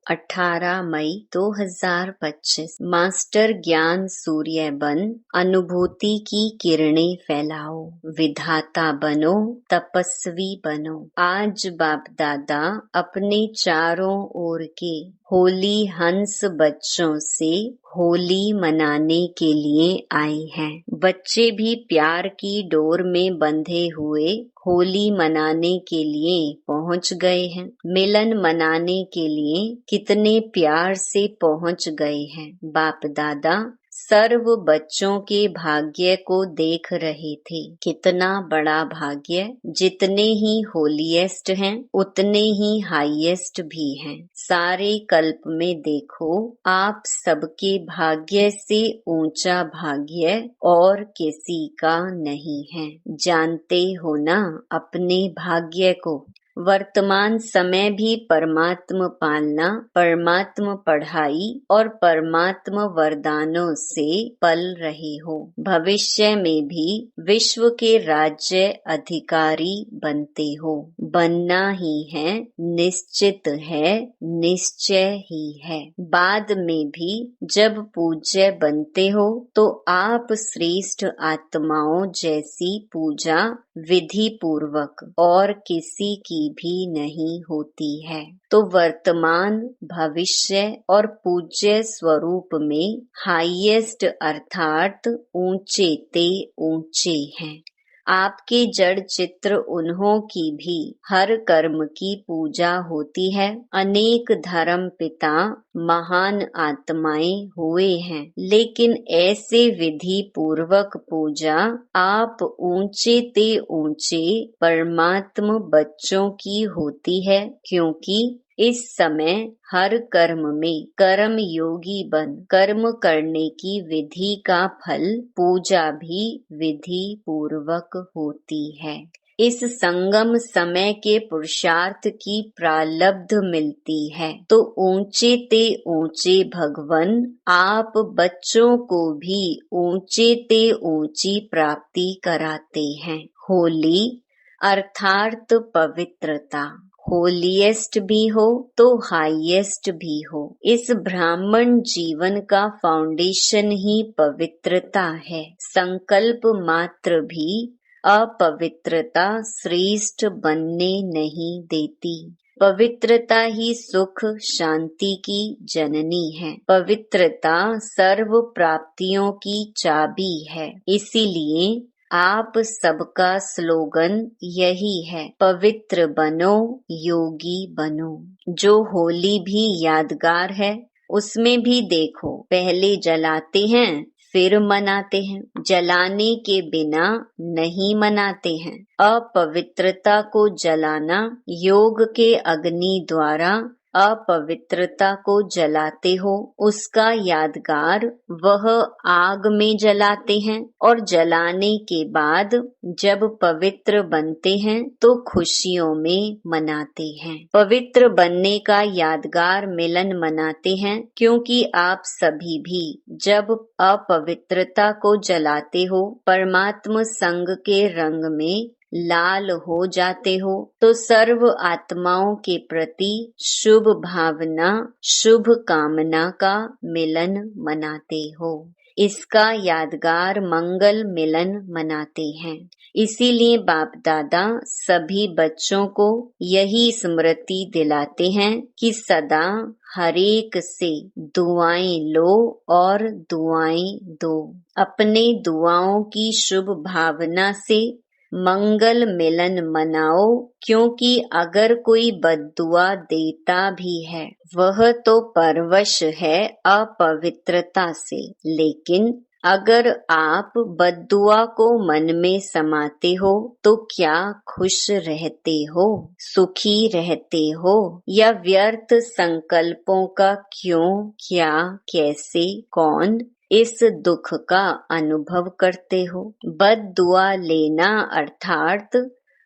18 मई 2025। Master ज्ञान सूर्य बन अनुभूति की किरणें फैलाओ, विधाता बनो, तपस्वी बनो। आज बाप दादा अपने चारों ओर के होली हंस बच्चों से होली मनाने के लिए आए हैं। बच्चे भी प्यार की डोर में बंधे हुए होली मनाने के लिए पहुंच गए हैं। मिलन मनाने के लिए कितने प्यार से पहुंच गए हैं। बाप दादा सर्व बच्चों के भाग्य को देख रहे थे। कितना बड़ा भाग्य, जितने ही होलीएस्ट हैं उतने ही हाईएस्ट भी हैं। सारे कल्प में देखो, आप सबके भाग्य से ऊंचा भाग्य और किसी का नहीं है। जानते हो ना अपने भाग्य को। वर्तमान समय भी परमात्म पालना, परमात्म पढ़ाई और परमात्म वरदानों से पल रहे हो। भविष्य में भी विश्व के राज्य अधिकारी बनते हो। बनना ही है, निश्चित है, निश्चय ही है। बाद में भी जब पूज्य बनते हो तो आप श्रेष्ठ आत्माओं जैसी पूजा विधि पूर्वक और किसी की भी नहीं होती है। तो वर्तमान, भविष्य और पूज्य स्वरूप में हाईएस्ट अर्थात ऊंचे ते ऊंचे हैं। आपके जड़ चित्र उन्हों की भी हर कर्म की पूजा होती है। अनेक धर्म पिता महान आत्माएं हुए हैं, लेकिन ऐसे विधि पूर्वक पूजा आप ऊंचे ते ऊंचे परमात्म बच्चों की होती है। क्योंकि इस समय हर कर्म में कर्म योगी बन कर्म करने की विधि का फल पूजा भी विधि पूर्वक होती है। इस संगम समय के पुरुषार्थ की प्रालब्ध मिलती है। तो ऊंचे ते ऊंचे भगवन आप बच्चों को भी ऊंचे ते ऊंची प्राप्ति कराते हैं। होली अर्थात पवित्रता। होलीएस्ट भी हो तो हाईएस्ट भी हो। इस ब्राह्मण जीवन का फाउंडेशन ही पवित्रता है। संकल्प मात्र भी अपवित्रता श्रेष्ठ बनने नहीं देती। पवित्रता ही सुख शांति की जननी है। पवित्रता सर्व प्राप्तियों की चाबी है। इसीलिए आप सबका स्लोगन यही है, पवित्र बनो, योगी बनो। जो होली भी यादगार है, उसमें भी देखो, पहले जलाते हैं फिर मनाते हैं। जलाने के बिना नहीं मनाते हैं। अपवित्रता को जलाना योग के अग्नि द्वारा अपवित्रता को जलाते हो, उसका यादगार वह आग में जलाते हैं। और जलाने के बाद जब पवित्र बनते हैं तो खुशियों में मनाते हैं। पवित्र बनने का यादगार मिलन मनाते हैं, क्योंकि आप सभी भी जब अपवित्रता को जलाते हो, परमात्म संग के रंग में लाल हो जाते हो, तो सर्व आत्माओं के प्रति शुभ भावना, शुभ कामना का मिलन मनाते हो। इसका यादगार मंगल मिलन मनाते हैं। इसीलिए बाप दादा सभी बच्चों को यही स्मृति दिलाते हैं कि सदा हरेक से दुआएं लो और दुआएं दो। अपने दुआओं की शुभ भावना से मंगल मिलन मनाओ, क्योंकि अगर कोई बद्दुआ देता भी है वह तो परवश है अपवित्रता से। लेकिन अगर आप बद्दुआ को मन में समाते हो तो क्या खुश रहते हो, सुखी रहते हो, या व्यर्थ संकल्पों का क्यों, क्या, कैसे, कौन इस दुख का अनुभव करते हो। बद्दुआ लेना अर्थात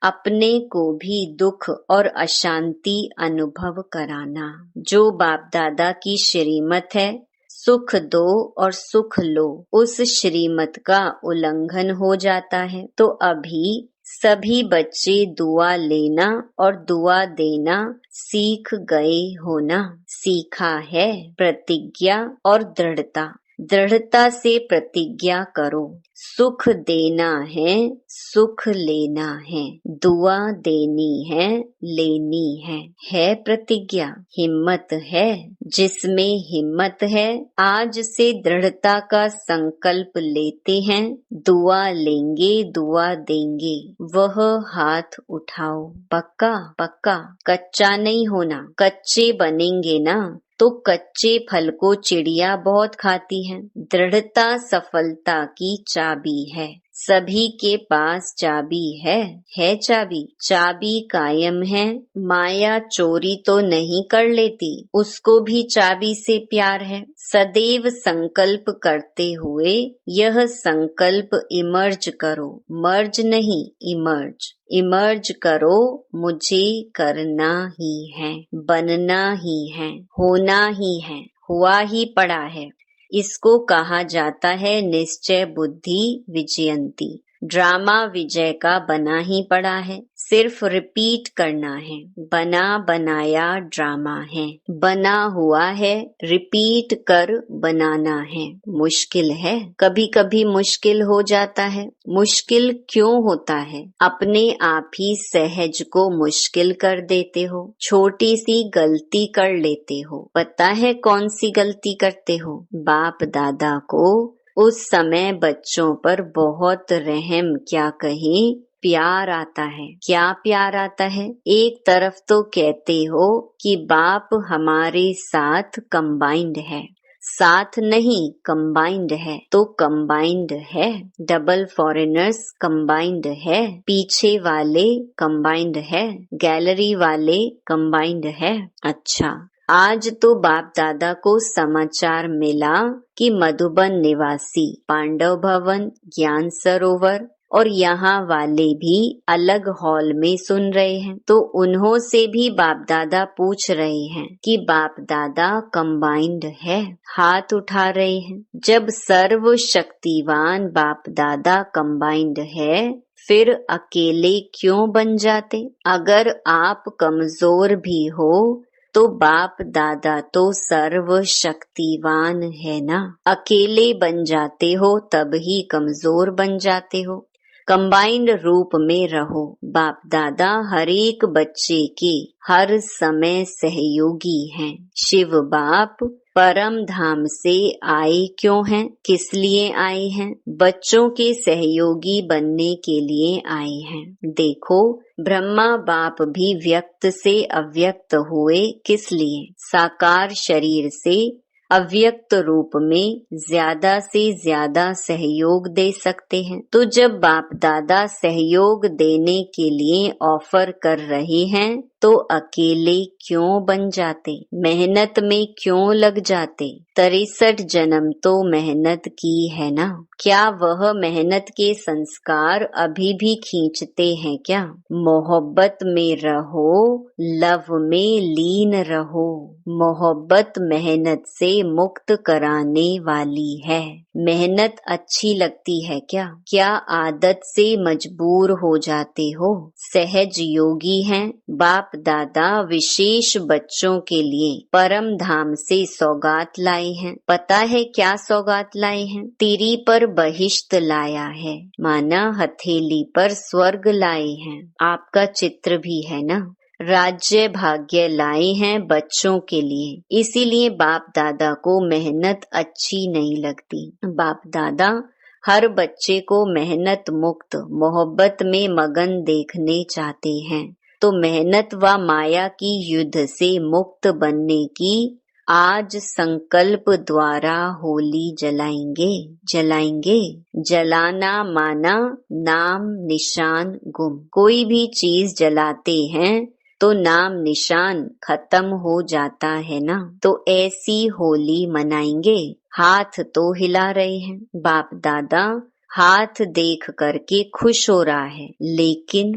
अपने को भी दुख और अशांति अनुभव कराना। जो बाप दादा की श्रीमत है, सुख दो और सुख लो, उस श्रीमत का उल्लंघन हो जाता है। तो अभी सभी बच्चे दुआ लेना और दुआ देना सीख गए हो ना। सीखा है प्रतिज्ञा और दृढ़ता। दृढ़ता से प्रतिज्ञा करो। सुख देना है, सुख लेना है, दुआ देनी है, लेनी है प्रतिज्ञा। हिम्मत है, जिसमें हिम्मत है आज से दृढ़ता का संकल्प लेते हैं। दुआ लेंगे, दुआ देंगे, वह हाथ उठाओ। पक्का पक्का, कच्चा नहीं होना। कच्चे बनेंगे ना तो कच्चे फल को चिड़िया बहुत खाती है। दृढ़ता सफलता की चाबी है। सभी के पास चाबी है चाबी। चाबी कायम है, माया चोरी तो नहीं कर लेती, उसको भी चाबी से प्यार है। सदैव संकल्प करते हुए यह संकल्प इमर्ज करो। मर्ज नहीं, इमर्ज। इमर्ज करो, मुझे करना ही है, बनना ही है, होना ही है, हुआ ही पड़ा है। इसको कहा जाता है निश्चय बुद्धि विजयंती। ड्रामा विजय का बना ही पड़ा है, सिर्फ रिपीट करना है। बना बनाया ड्रामा है, बना हुआ है, रिपीट कर बनाना है। मुश्किल है, कभी कभी मुश्किल हो जाता है। मुश्किल क्यों होता है? अपने आप ही सहज को मुश्किल कर देते हो। छोटी सी गलती कर लेते हो। पता है कौन सी गलती करते हो? बाप दादा को उस समय बच्चों पर बहुत रहम, क्या कहें, प्यार आता है। क्या प्यार आता है? एक तरफ तो कहते हो कि बाप हमारे साथ कंबाइंड है, साथ नहीं कंबाइंड है। तो कंबाइंड है, डबल फॉरेनर्स कंबाइंड है, पीछे वाले कंबाइंड है, गैलरी वाले कंबाइंड है। अच्छा, आज तो बाप दादा को समाचार मिला कि मधुबन निवासी पांडव भवन, ज्ञान सरोवर और यहाँ वाले भी अलग हॉल में सुन रहे हैं। तो उन्हों से भी बाप दादा पूछ रहे हैं कि बाप दादा कंबाइंड है, हाथ उठा रहे हैं। जब सर्व शक्तिवान बाप दादा कंबाइंड है, फिर अकेले क्यों बन जाते? अगर आप कमजोर भी हो तो बाप दादा तो सर्व शक्तिवान है ना। अकेले बन जाते हो तब ही कमजोर बन जाते हो। कंबाइंड रूप में रहो। बाप दादा हर एक बच्चे के हर समय सहयोगी हैं। शिव बाप परम धाम से आए क्यों हैं? किस लिए आए हैं? बच्चों के सहयोगी बनने के लिए आए हैं। देखो, ब्रह्मा बाप भी व्यक्त से अव्यक्त हुए, किस लिए? साकार शरीर से अव्यक्त रूप में ज्यादा से ज्यादा सहयोग दे सकते हैं। तो जब बाप दादा सहयोग देने के लिए ऑफर कर रहे हैं तो अकेले क्यों बन जाते? मेहनत में क्यों लग जाते? 63 जन्म तो मेहनत की है ना। क्या वह मेहनत के संस्कार अभी भी खींचते हैं क्या? मोहब्बत में रहो, लव में लीन रहो। मोहब्बत मेहनत से मुक्त कराने वाली है। मेहनत अच्छी लगती है क्या? क्या आदत से मजबूर हो जाते हो? सहज योगी हैं। बाप दादा विशेष बच्चों के लिए परम धाम से सौगात लाए हैं। पता है क्या सौगात लाए हैं? तिरी पर बहिश्त लाया है, माना हथेली पर स्वर्ग लाए हैं। आपका चित्र भी है ना। राज्य भाग्य लाए हैं बच्चों के लिए। इसीलिए बाप दादा को मेहनत अच्छी नहीं लगती। बाप दादा हर बच्चे को मेहनत मुक्त, मोहब्बत में मगन देखने चाहते हैं। तो मेहनत व माया की युद्ध से मुक्त बनने की आज संकल्प द्वारा होली जलाएंगे। जलाएंगे, जलाना माना नाम निशान गुम। कोई भी चीज जलाते हैं तो नाम निशान खत्म हो जाता है ना। तो ऐसी होली मनाएंगे। हाथ तो हिला रहे हैं। बाप दादा हाथ देख करके खुश हो रहा है, लेकिन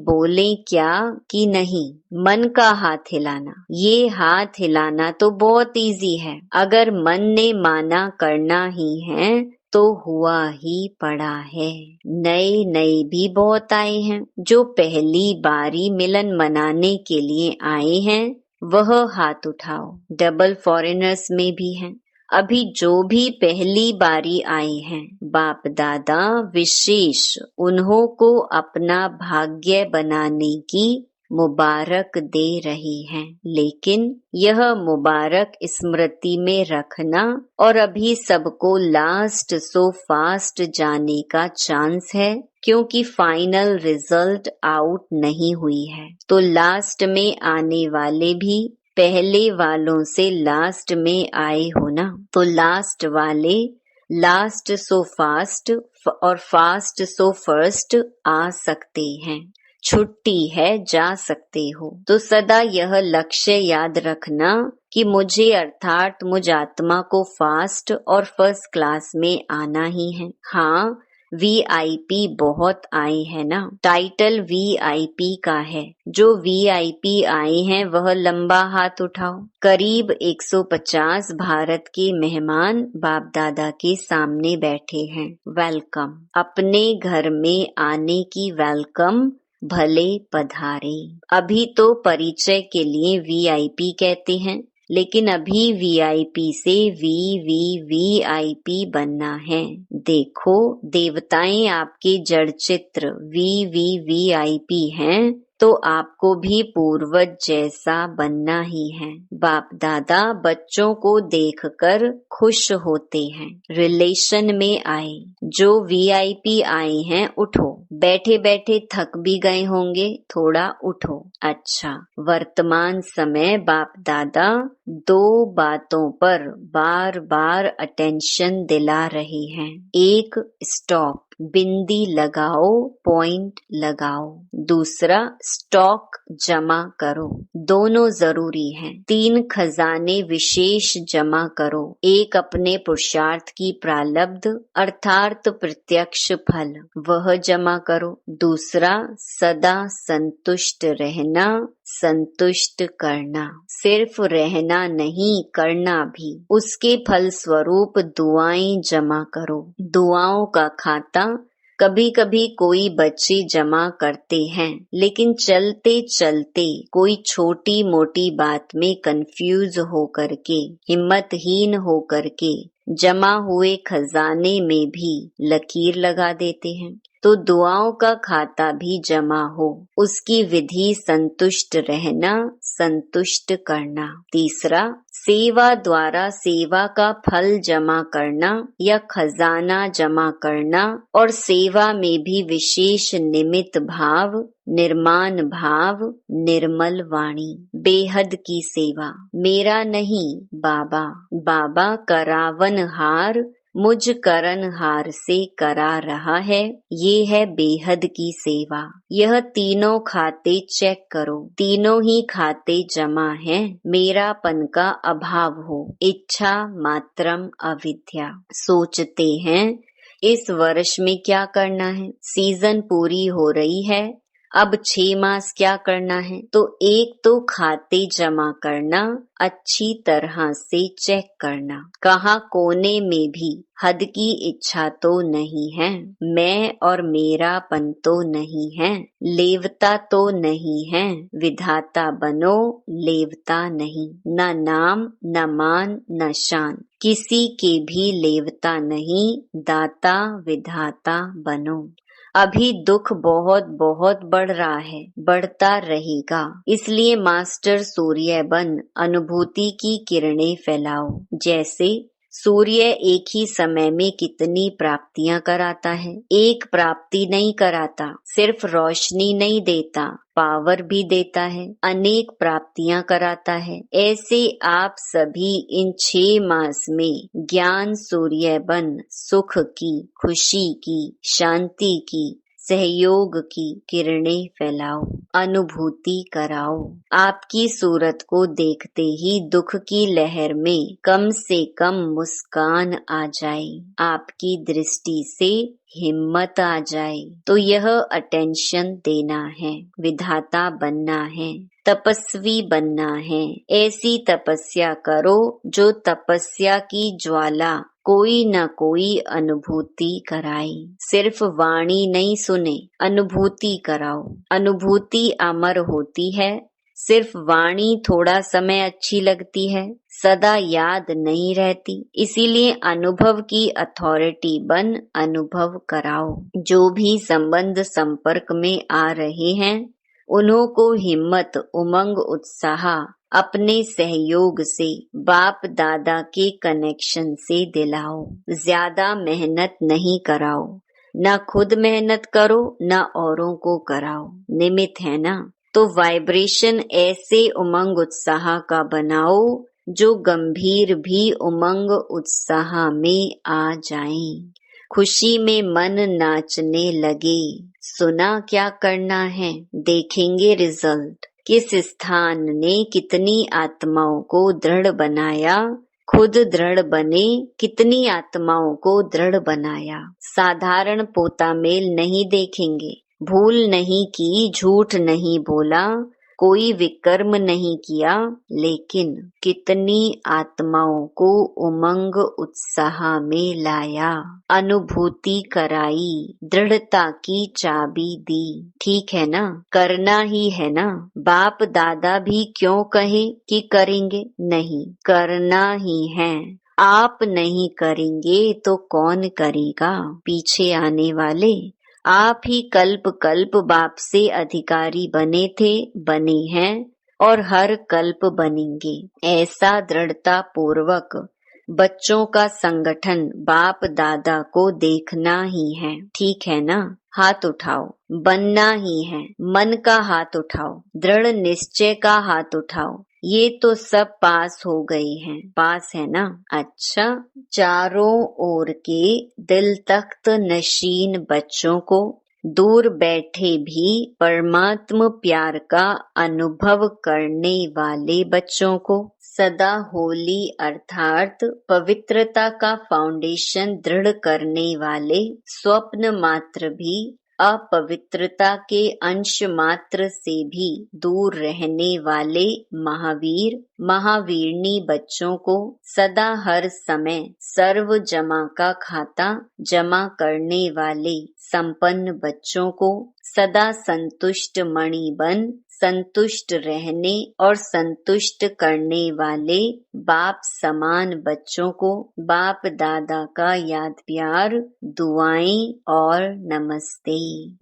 बोले क्या कि नहीं? मन का हाथ हिलाना, ये हाथ हिलाना तो बहुत इजी है। अगर मन ने माना करना ही है तो हुआ ही पड़ा है। नए नए भी बहुत आए हैं। जो पहली बारी मिलन मनाने के लिए आए हैं वह हाथ उठाओ। डबल फॉरेनर्स में भी हैं। अभी जो भी पहली बारी आए हैं, बाप दादा विशेष उन्हों को अपना भाग्य बनाने की मुबारक दे रही हैं। लेकिन यह मुबारक स्मृति में रखना और अभी सबको लास्ट सो फास्ट जाने का चांस है, क्योंकि फाइनल रिजल्ट आउट नहीं हुई है। तो लास्ट में आने वाले भी पहले वालों से लास्ट में आए हो ना, तो लास्ट वाले लास्ट सो फास्ट और फास्ट सो फर्स्ट आ सकते हैं। छुट्टी है, जा सकते हो। तो सदा यह लक्ष्य याद रखना कि मुझे अर्थात मुझ आत्मा को फास्ट और फर्स्ट क्लास में आना ही है। हाँ, VIP बहुत आए हैं ना, टाइटल VIP का है। जो VIP आए हैं वह लंबा हाथ उठाओ। करीब 150 भारत के मेहमान बाप दादा के सामने बैठे हैं। वेलकम। अपने घर में आने की वेलकम, भले पधारे। अभी तो परिचय के लिए VIP कहते हैं, लेकिन अभी VIP से VVVIP बनना है। देखो, देवताएं आपके जड़ चित्र VVVIP हैं, तो आपको भी पूर्वज जैसा बनना ही है। बाप दादा बच्चों को देखकर खुश होते हैं। रिलेशन में आए। जो VIP आए हैं उठो। बैठे बैठे थक भी गए होंगे, थोड़ा उठो। अच्छा, वर्तमान समय बाप दादा 2 बातों पर बार बार अटेंशन दिला रहे हैं। एक, स्टॉप, बिंदी लगाओ, पॉइंट लगाओ। दूसरा, स्टॉक जमा करो। दोनों जरूरी हैं। 3 खजाने विशेष जमा करो। एक अपने पुरुषार्थ की प्रालब्ध अर्थात प्रत्यक्ष फल, वह जमा करो। दूसरा, सदा संतुष्ट रहना, संतुष्ट करना। सिर्फ रहना नहीं, करना भी। उसके फल स्वरूप दुआएं जमा करो। दुआओं का खाता कभी कभी कोई बच्चे जमा करते हैं, लेकिन चलते चलते कोई छोटी मोटी बात में कंफ्यूज हो करके, हिम्मतहीन हो करके जमा हुए खजाने में भी लकीर लगा देते हैं। तो दुआओं का खाता भी जमा हो। उसकी विधि संतुष्ट रहना, संतुष्ट करना। तीसरा, सेवा द्वारा सेवा का फल जमा करना या खजाना जमा करना, और सेवा में भी विशेष निमित्त भाव, निर्माण भाव, निर्मल वाणी। बेहद की सेवा। मेरा नहीं, बाबा। बाबा करावन हार मुझ करनहार से करा रहा है। ये है बेहद की सेवा। यह तीनों खाते चेक करो। तीनों ही खाते जमा हैं। मेरापन का अभाव हो। इच्छा मात्रम अविद्या। सोचते हैं इस वर्ष में क्या करना है। सीजन पूरी हो रही है, अब 6 मास क्या करना है। तो एक तो खाते जमा करना, अच्छी तरह से चेक करना। कहाँ कोने में भी हद की इच्छा तो नहीं है, मैं और मेरापन तो नहीं है, लेवता तो नहीं है। विधाता बनो, लेवता नहीं। न नाम, न मान, न शान, किसी के भी लेवता नहीं। दाता विधाता बनो। अभी दुख बहुत बहुत बढ़ रहा है, बढ़ता रहेगा। इसलिए मास्टर सूर्य बन अनुभूति की किरणें फैलाओ। जैसे सूर्य एक ही समय में कितनी प्राप्तियां कराता है। एक प्राप्ति नहीं कराता, सिर्फ रोशनी नहीं देता, पावर भी देता है, अनेक प्राप्तियां कराता है। ऐसे आप सभी इन 6 मास में ज्ञान सूर्य बन सुख की, खुशी की, शांति की, सहयोग की किरणें फैलाओ, अनुभूति कराओ। आपकी सूरत को देखते ही दुख की लहर में कम से कम मुस्कान आ जाए, आपकी दृष्टि से हिम्मत आ जाए। तो यह अटेंशन देना है, विधाता बनना है, तपस्वी बनना है। ऐसी तपस्या करो जो तपस्या की ज्वाला कोई न कोई अनुभूति कराई। सिर्फ वाणी नहीं सुने, अनुभूति कराओ। अनुभूति अमर होती है, सिर्फ वाणी थोड़ा समय अच्छी लगती है, सदा याद नहीं रहती। इसीलिए अनुभव की अथॉरिटी बन अनुभव कराओ। जो भी संबंध संपर्क में आ रहे हैं, उन्हों को हिम्मत, उमंग, उत्साह अपने सहयोग से, बाप दादा के कनेक्शन से दिलाओ। ज्यादा मेहनत नहीं कराओ, न खुद मेहनत करो न औरों को कराओ। निमित्त है ना, तो वाइब्रेशन ऐसे उमंग उत्साह का बनाओ जो गंभीर भी उमंग उत्साह में आ जाएं। खुशी में मन नाचने लगे। सुना क्या करना है, देखेंगे रिजल्ट। किस स्थान ने कितनी आत्माओं को दृढ़ बनाया, खुद दृढ़ बने, कितनी आत्माओं को दृढ़ बनाया। साधारण पोता मेल नहीं देखेंगे, भूल नहीं की, झूठ नहीं बोला, कोई विकर्म नहीं किया, लेकिन कितनी आत्माओं को उमंग उत्साह में लाया, अनुभूति कराई, दृढ़ता की चाबी दी। ठीक है ना, करना ही है ना। बाप दादा भी क्यों कहे कि करेंगे, नहीं, करना ही है। आप नहीं करेंगे तो कौन करेगा, पीछे आने वाले। आप ही कल्प कल्प बाप से अधिकारी बने थे, बने हैं और हर कल्प बनेंगे। ऐसा दृढ़ता पूर्वक बच्चों का संगठन बाप दादा को देखना ही है। ठीक है ना, हाथ उठाओ। बनना ही है, मन का हाथ उठाओ, दृढ़ निश्चय का हाथ उठाओ। ये तो सब पास हो गए हैं, पास है ना। अच्छा, चारों ओर के दिल तख्त नशीन बच्चों को, दूर बैठे भी परमात्म प्यार का अनुभव करने वाले बच्चों को, सदा होली अर्थात पवित्रता का फाउंडेशन दृढ़ करने वाले, स्वप्न मात्र भी अपवित्रता के अंश मात्र से भी दूर रहने वाले महावीर महावीरनी बच्चों को, सदा हर समय सर्व जमा का खाता जमा करने वाले संपन्न बच्चों को, सदा संतुष्ट मणि बन संतुष्ट रहने और संतुष्ट करने वाले बाप समान बच्चों को, बाप दादा का याद प्यार, दुआएं और नमस्ते।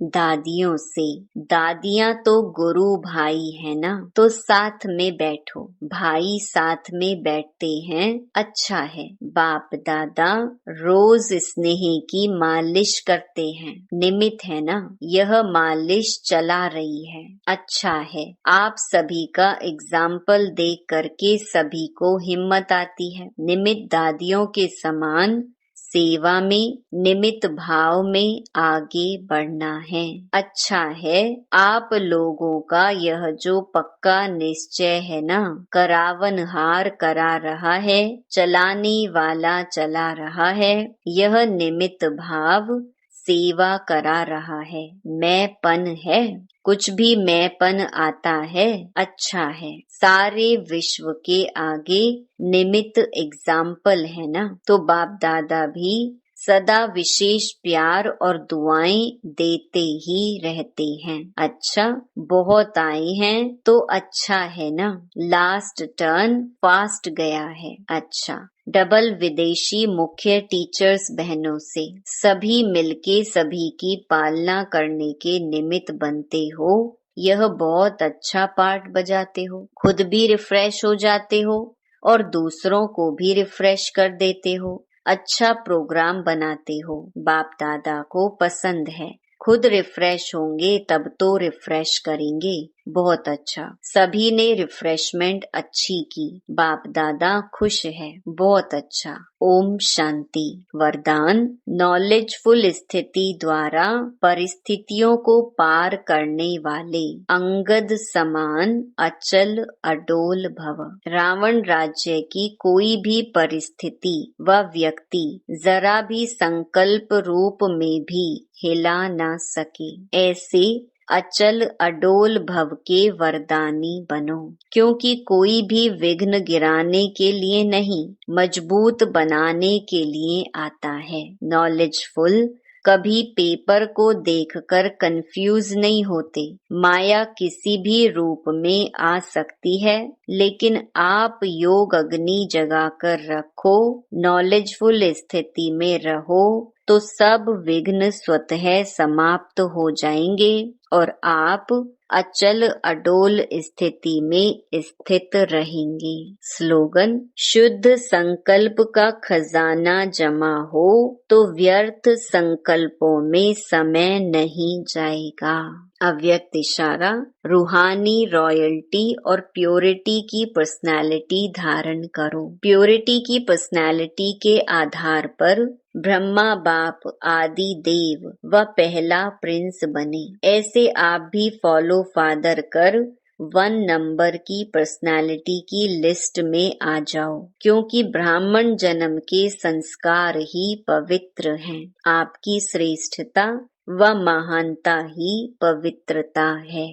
दादियों से, दादियां तो गुरु भाई है ना, तो साथ में बैठो। भाई साथ में बैठते हैं, अच्छा है। बाप दादा रोज स्नेह की मालिश करते हैं, निमित्त है ना, यह मालिश चला रही है, अच्छा है। आप सभी का एग्जाम्पल देख करके सभी को हिम्मत आती है। निमित्त दादियों के समान सेवा में, निमित्त भाव में आगे बढ़ना है। अच्छा है, आप लोगों का यह जो पक्का निश्चय है ना, करावनहार करा रहा है, चलाने वाला चला रहा है, यह निमित्त भाव सेवा करा रहा है। मैंपन है, कुछ भी मैंपन आता है, अच्छा है। सारे विश्व के आगे निमित्त एग्जाम्पल है ना, तो बाप दादा भी सदा विशेष प्यार और दुआएं देते ही रहते हैं। अच्छा, बहुत आए हैं तो अच्छा है ना। लास्ट टर्न फास्ट गया है, अच्छा। डबल विदेशी मुख्य टीचर्स बहनों से, सभी मिलके सभी की पालना करने के निमित्त बनते हो। यह बहुत अच्छा पार्ट बजाते हो, खुद भी रिफ्रेश हो जाते हो और दूसरों को भी रिफ्रेश कर देते हो। अच्छा प्रोग्राम बनाते हो, बाप दादा को पसंद है। खुद रिफ्रेश होंगे तब तो रिफ्रेश करेंगे। बहुत अच्छा, सभी ने रिफ्रेशमेंट अच्छी की, बाप दादा खुश है, बहुत अच्छा। ओम शांति। वरदान, नॉलेजफुल स्थिति द्वारा परिस्थितियों को पार करने वाले अंगद समान अचल अडोल भव। रावण राज्य की कोई भी परिस्थिति व व्यक्ति जरा भी संकल्प रूप में भी हिला ना सके, ऐसे अचल अडोल भव के वरदानी बनो। क्योंकि कोई भी विघ्न गिराने के लिए नहीं, मजबूत बनाने के लिए आता है। नॉलेजफुल कभी पेपर को देखकर कंफ्यूज नहीं होते। माया किसी भी रूप में आ सकती है, लेकिन आप योग अग्नि जगाकर रखो, नॉलेजफुल स्थिति में रहो तो सब विघ्न स्वतः समाप्त हो जाएंगे और आप अचल अडोल स्थिति में स्थित रहेंगे। स्लोगन, शुद्ध संकल्प का खजाना जमा हो तो व्यर्थ संकल्पों में समय नहीं जाएगा। अव्यक्त इशारा, रूहानी रॉयल्टी और प्योरिटी की पर्सनालिटी धारण करो। प्योरिटी की पर्सनालिटी के आधार पर ब्रह्मा बाप आदि देव व पहला प्रिंस बने। ऐसे आप भी फॉलो फादर कर 1 नंबर की पर्सनालिटी की लिस्ट में आ जाओ, क्योंकि ब्राह्मण जन्म के संस्कार ही पवित्र हैं। आपकी श्रेष्ठता व महानता ही पवित्रता है।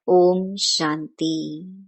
ओम शांति।